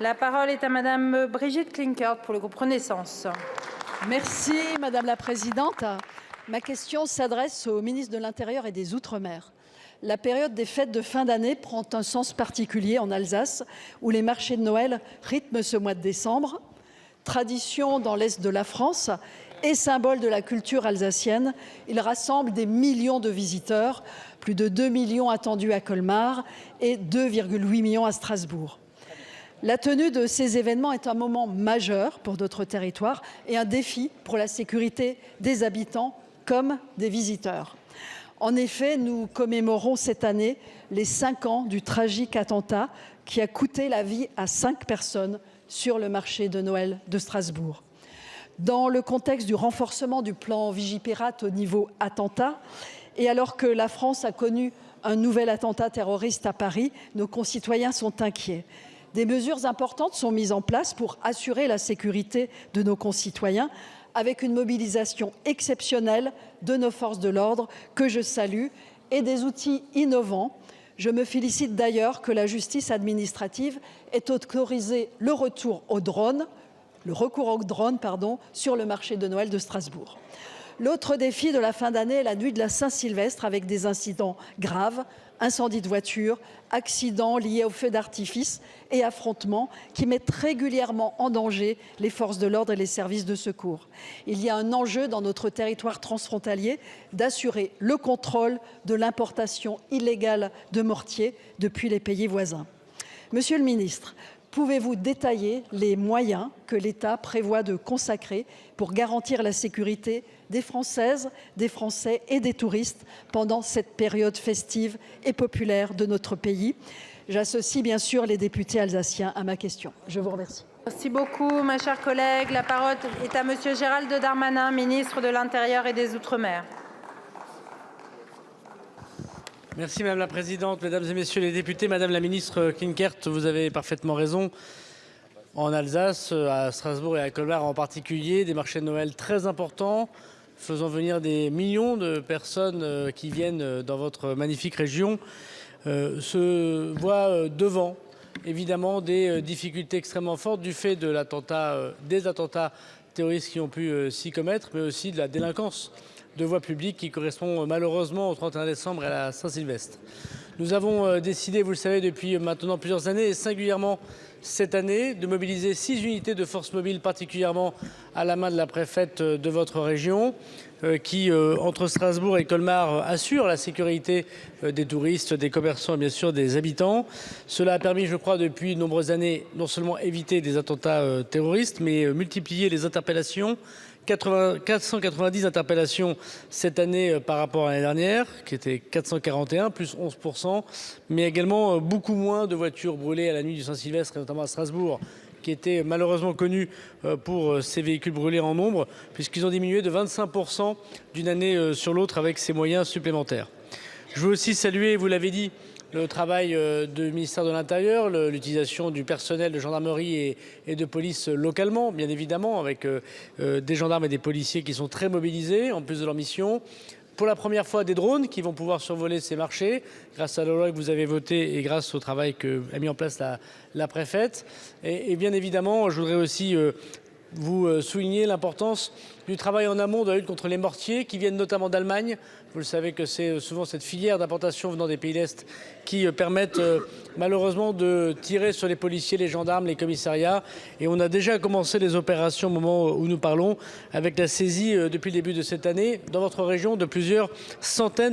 La parole est à Madame Brigitte Klinkert pour le groupe Renaissance. Merci Madame la Présidente. Ma question s'adresse au ministre de l'Intérieur et des Outre-mer. La période des fêtes de fin d'année prend un sens particulier en Alsace, où les marchés de Noël rythment ce mois de décembre. Tradition dans l'Est de la France et symbole de la culture alsacienne, il rassemble des millions de visiteurs, plus de 2 millions attendus à Colmar et 2,8 millions à Strasbourg. La tenue de ces événements est un moment majeur pour notre territoire et un défi pour la sécurité des habitants comme des visiteurs. En effet, nous commémorons cette année les 5 ans du tragique attentat qui a coûté la vie à 5 personnes sur le marché de Noël de Strasbourg. Dans le contexte du renforcement du plan Vigipirate au niveau attentat, et alors que la France a connu un nouvel attentat terroriste à Paris, nos concitoyens sont inquiets. Des mesures importantes sont mises en place pour assurer la sécurité de nos concitoyens, avec une mobilisation exceptionnelle de nos forces de l'ordre que je salue et des outils innovants. Je me félicite d'ailleurs que la justice administrative ait autorisé le recours au drone, sur le marché de Noël de Strasbourg. L'autre défi de la fin d'année est la nuit de la Saint-Sylvestre avec des incidents graves, incendies de voitures, accidents liés aux feux d'artifice et affrontements qui mettent régulièrement en danger les forces de l'ordre et les services de secours. Il y a un enjeu dans notre territoire transfrontalier d'assurer le contrôle de l'importation illégale de mortiers depuis les pays voisins. Monsieur le ministre, pouvez-vous détailler les moyens que l'État prévoit de consacrer pour garantir la sécurité des Françaises, des Français et des touristes pendant cette période festive et populaire de notre pays? J'associe bien sûr les députés alsaciens à ma question. Je vous remercie. Merci beaucoup, ma chère collègue. La parole est à Monsieur Gérald Darmanin, ministre de l'Intérieur et des Outre-mer. Merci Madame la Présidente, Mesdames et Messieurs les députés. Madame la Ministre Klinkert, vous avez parfaitement raison. En Alsace, à Strasbourg et à Colmar en particulier, des marchés de Noël très importants, faisant venir des millions de personnes qui viennent dans votre magnifique région, se voient devant évidemment des difficultés extrêmement fortes du fait de des attentats terroristes qui ont pu s'y commettre, mais aussi de la délinquance de voie publique qui correspond malheureusement au 31 décembre et à la Saint-Sylvestre. Nous avons décidé, vous le savez, depuis maintenant plusieurs années, et singulièrement cette année, de mobiliser 6 unités de force mobile, particulièrement à la main de la préfète de votre région, qui, entre Strasbourg et Colmar, assure la sécurité des touristes, des commerçants et bien sûr des habitants. Cela a permis, je crois, depuis de nombreuses années, non seulement éviter des attentats terroristes, mais multiplier les interpellations. 490 interpellations cette année par rapport à l'année dernière, qui était 441, plus 11%, mais également beaucoup moins de voitures brûlées à la nuit du Saint-Sylvestre, et notamment à Strasbourg, qui était malheureusement connu pour ces véhicules brûlés en nombre, puisqu'ils ont diminué de 25% d'une année sur l'autre avec ces moyens supplémentaires. Je veux aussi saluer, vous l'avez dit, le travail du ministère de l'Intérieur, l'utilisation du personnel de gendarmerie et de police localement, bien évidemment, avec des gendarmes et des policiers qui sont très mobilisés, en plus de leur mission. Pour la première fois, des drones qui vont pouvoir survoler ces marchés, grâce à la loi que vous avez votée et grâce au travail qu'a mis en place la préfète. Et bien évidemment, je voudrais aussi vous souligner l'importance du travail en amont de la lutte contre les mortiers qui viennent notamment d'Allemagne. Vous le savez que c'est souvent cette filière d'importation venant des pays d'Est qui permettent malheureusement de tirer sur les policiers, les gendarmes, les commissariats. Et on a déjà commencé les opérations au moment où nous parlons avec la saisie depuis le début de cette année dans votre région de plusieurs centaines de